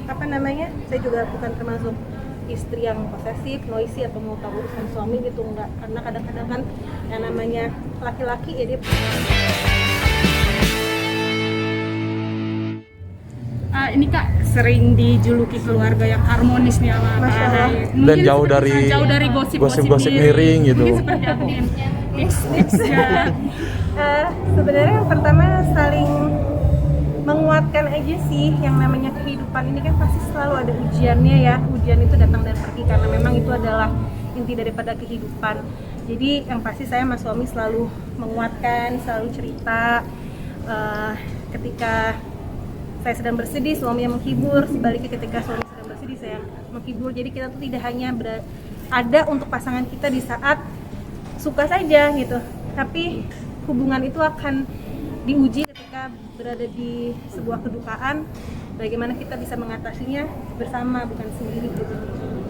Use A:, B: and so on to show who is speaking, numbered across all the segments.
A: apa namanya, saya juga bukan termasuk istri yang posesif, noisy atau mau tahu urusan suami gitu, enggak. Karena kadang-kadang kan yang namanya laki-laki ya dia
B: ini Kak sering dijuluki keluarga yang harmonis nih sama Kak Adai.
C: Dan jauh dari
B: gosip-gosip
C: miring gitu.
B: Mungkin seperti apa nih tips-tipsnya?
A: Sebenarnya yang pertama saling menguatkan aja sih. Yang namanya kehidupan ini kan pasti selalu ada ujiannya ya. Ujian itu datang dan pergi karena memang itu adalah inti daripada kehidupan. Jadi yang pasti saya sama suami selalu menguatkan, selalu cerita. Ketika saya sedang bersedih, suami yang menghibur. Sebaliknya ketika suami sedang bersedih, saya menghibur. Jadi kita tuh tidak hanya ada untuk pasangan kita di saat suka saja gitu, tapi hubungan itu akan diuji ketika berada di sebuah kedukaan. Bagaimana kita bisa mengatasinya bersama, bukan sendiri gitu.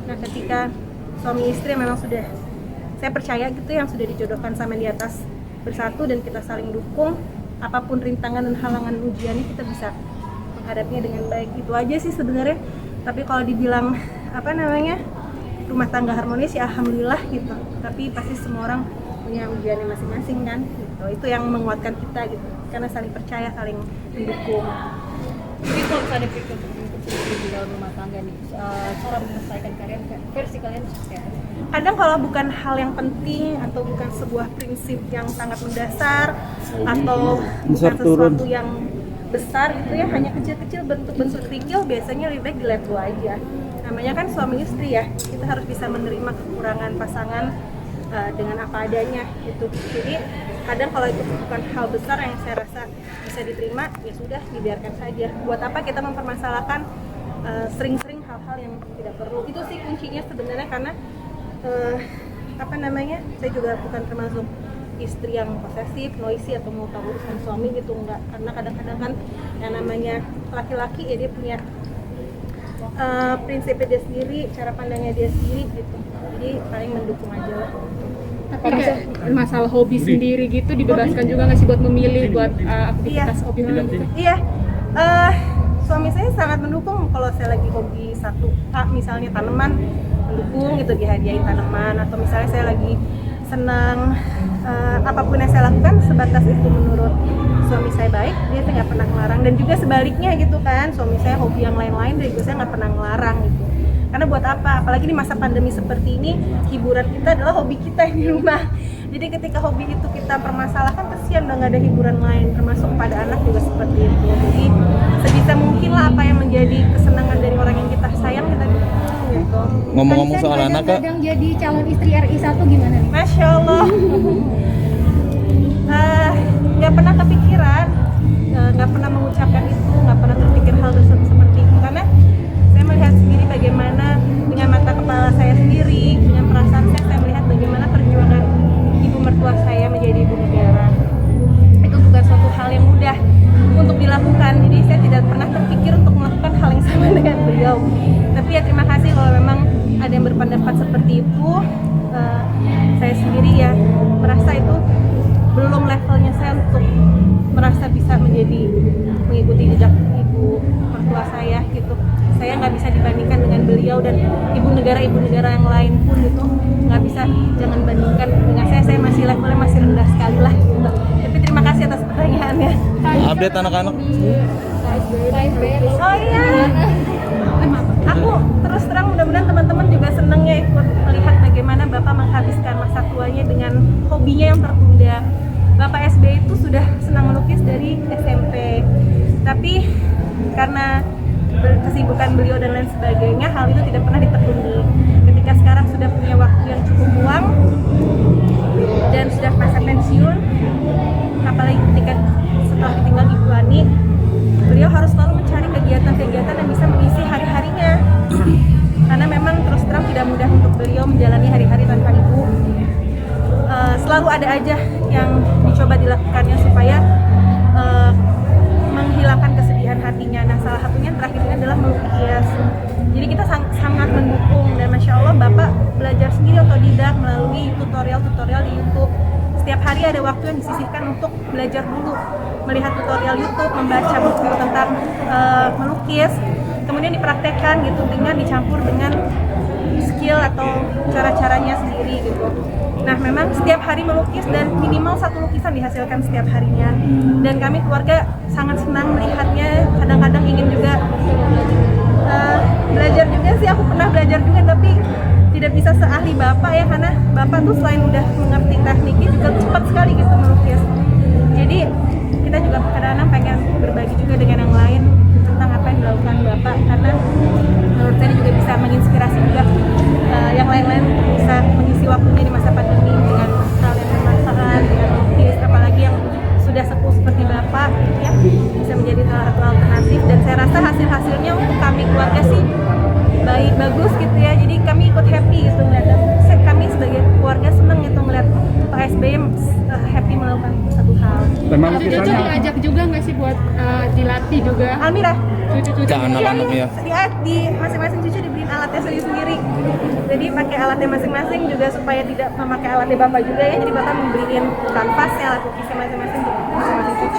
A: Nah, ketika suami istri memang sudah, saya percaya gitu, yang sudah dijodohkan sama di atas bersatu dan kita saling dukung, apapun rintangan dan halangan ujiannya kita bisa menghadapinya dengan baik. Itu aja sih sebenarnya. Tapi kalau dibilang apa namanya, rumah tangga harmonis ya alhamdulillah gitu. Tapi pasti semua orang punya ujiannya masing-masing kan gitu. Itu yang menguatkan kita gitu, karena saling percaya, saling mendukung.
D: Jadi kalau misalnya pikir untuk di dalam rumah tangga nih, cara menyelesaikan kalian, versi kalian seperti apa?
A: Kadang kalau bukan hal yang penting atau bukan sebuah prinsip yang sangat mendasar atau bukan sesuatu yang besar gitu ya, hanya kecil-kecil bentuk-bentuk kerikil, biasanya lebih baik di-let go aja. Namanya kan suami istri ya, kita harus bisa menerima kekurangan pasangan dengan apa adanya gitu. Jadi kadang kalau itu bukan hal besar yang saya rasa bisa diterima, ya sudah dibiarkan saja. Buat apa kita mempermasalahkan sering-sering hal-hal yang tidak perlu. Itu sih kuncinya sebenarnya, karena apa namanya, saya juga bukan termasuk istri yang posesif, noisy atau mau tahu urusan suami gitu, enggak. Karena kadang-kadang kan yang namanya laki-laki ya dia punya prinsipnya dia sendiri, cara pandangnya dia sendiri gitu. Jadi paling mendukung aja lah.
B: Tapi kayak masalah hobi sendiri gitu dibebaskan juga nggak sih buat memilih buat aktivitas hobi gitu?
A: Iya, suami saya sangat mendukung. Kalau saya lagi hobi satu misalnya tanaman, mendukung gitu, dihadiahin tanaman. Atau misalnya saya lagi senang, apapun yang saya lakukan sebatas itu menurut suami saya baik, dia nggak pernah ngelarang. Dan juga sebaliknya gitu kan, suami saya hobi yang lain-lain dan juga saya nggak pernah ngelarang gitu. Karena buat apa? Apalagi di masa pandemi seperti ini, hiburan kita adalah hobi kita yang di rumah. Jadi ketika hobi itu kita permasalahkan, kesian udah nggak ada hiburan lain, termasuk pada anak juga seperti itu. Jadi sebisa mungkin lah apa yang menjadi kesenangan dari orang yang kita sayang, kita dukung gitu.
C: Ngomong-ngomong soal anak, Kak,
D: Kadang jadi calon istri RI 1 gimana nih?
A: Masya Allah. Nggak pernah kepikiran, nggak pernah mengucapkan itu, nggak pernah terpikir hal tersebut seperti itu, karena saya melihat sendiri bagaimana dengan mata kepala saya sendiri, dengan perasaan saya melihat bagaimana perjuangan ibu mertua saya menjadi ibu negara. Itu bukan suatu hal yang mudah untuk dilakukan, jadi saya tidak pernah terpikir untuk melakukan hal yang sama dengan beliau. Tapi ya terima kasih kalau memang ada yang berpendapat seperti itu. Saya sendiri ya merasa itu belum levelnya saya untuk merasa bisa mengikuti jejak ibu mertua saya gitu. Saya nggak bisa dibandingkan dengan beliau dan ibu negara yang lain pun itu nggak bisa, jangan bandingkan dengan saya masih levelnya masih rendah sekali lah gitu. Tapi terima kasih atas pertanyaannya.
C: update anak-anak.
A: Oh iya, aku terus terang mudah-mudahan teman-teman juga senang ya ikut melihat bagaimana Bapak menghabiskan masa tuanya dengan hobinya yang tertunda. Bapak SB itu sudah senang melukis dari SMP, tapi karena kesibukan beliau dan lain sebagainya, hal itu tidak pernah ditekuni. Ketika sekarang sudah punya waktu yang cukup luang dan sudah masa pensiun, apalagi ketika setelah ditinggal Ibu Ani, beliau harus selalu mencari kegiatan-kegiatan yang bisa mengisi hari-harinya. Karena memang terus terang tidak mudah untuk beliau menjalani hari-hari tanpa ibu. Selalu ada aja yang dicoba dilakukannya supaya menghilangkan kesedihan hatinya. Nah, salah satunya terakhir ini adalah melukis. Jadi kita sangat mendukung, dan Masya Allah Bapak belajar sendiri otodidak melalui tutorial-tutorial di YouTube. Setiap hari ada waktu yang disisihkan untuk belajar dulu, melihat tutorial YouTube, membaca buku tentang melukis, kemudian dipraktekkan gitu dengan dicampur dengan skill atau cara-caranya sendiri gitu. Nah, memang setiap hari melukis dan minimal 1 lukisan dihasilkan setiap harinya. Dan kami keluarga sangat senang melihatnya. Kadang-kadang ingin juga belajar juga sih. Aku pernah belajar juga, tapi tidak bisa seahli bapak ya, karena bapak tuh selain udah mengerti tekniknya juga cepat sekali gitu melukis. Jadi kita juga kadang-kadang pengen berbagi juga dengan yang lain tentang apa yang dilakukan bapak, karena menurut saya juga bisa menginspirasi juga yang lain-lain bisa mengisi waktunya di masa pandemi dengan hal yang bermanfaat, dengan lukis, apalagi yang sudah sepuh seperti bapak ya, bisa menjadi salah satu alternatif. Dan saya rasa hasil-hasilnya untuk kami keluarga sih bagus gitu ya, jadi kami ikut happy gitu ngeliat, kami sebagai keluarga seneng gitu ngeliat Pak SBY happy melakukan satu hal.
E: Memang
B: Cucu-cucu
E: lukisannya
B: diajak juga nggak sih buat dilatih juga?
A: Almira,
B: Cucu-cucu
C: Ke anak-anak ya.
A: di masing-masing cucu dibeliin alatnya sendiri. Jadi pakai alatnya masing-masing juga supaya tidak memakai alatnya bapak juga ya. Jadi bapak membeliin kanvasnya, alat lukisnya masing-masing untuk masing-masing cucu.